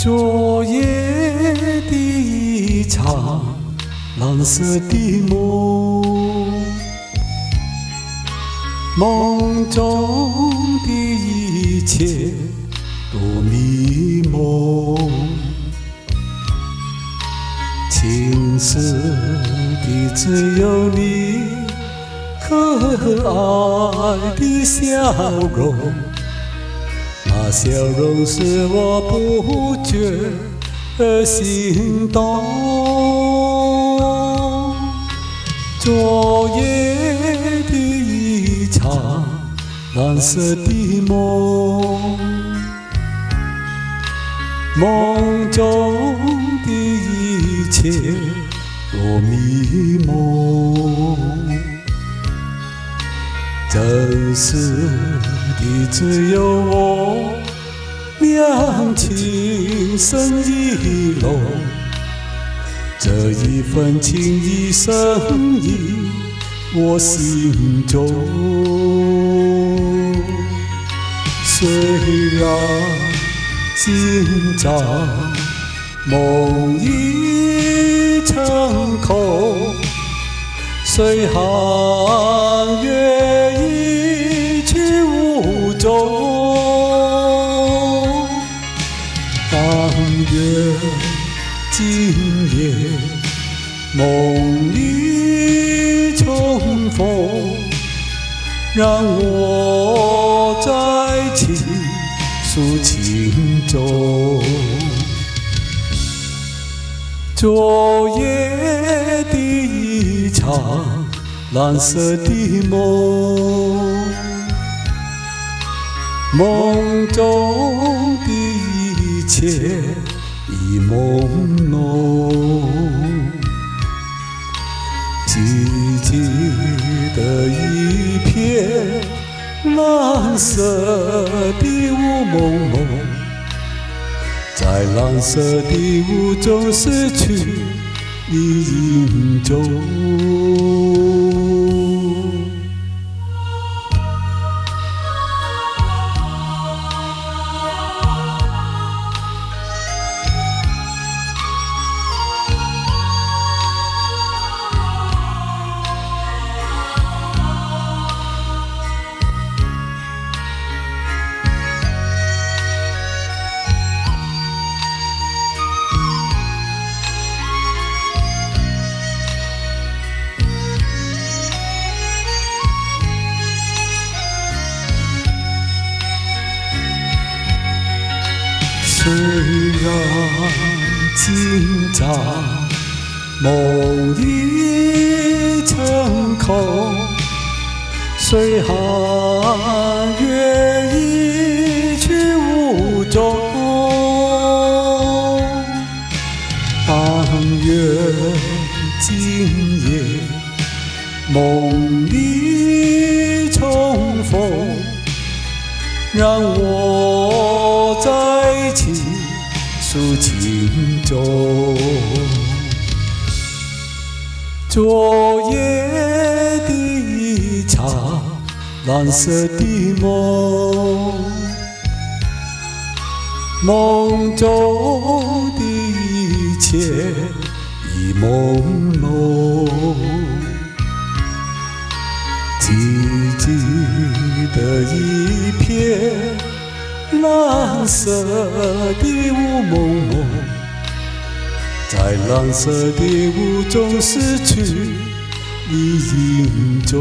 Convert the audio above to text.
昨夜的一场蓝色的梦，梦中的一切多迷蒙，青涩的只有你可爱的笑容，那笑容使我不觉心动。昨夜的一场蓝色的梦，梦中的一切多迷蒙，真实的只有我俩情深意浓，这一份情意深印我心中。虽然今朝梦已成空，岁寒月已去无踪，但愿今夜梦里重逢，让我再倾诉情衷。昨夜的一场蓝色的梦，梦中的一切已朦胧，寂寂的一片蓝色的雾蒙蒙，在蓝色的雾中失去你影踪。虽然今朝梦已成空，岁寒月已去无踪，但愿今夜梦里重逢，让我再倾诉情衷。昨夜的一场蓝色的梦，梦中的一切已朦胧，寂寂的一片蓝色的雾蒙蒙，在蓝色的雾中失去你影踪。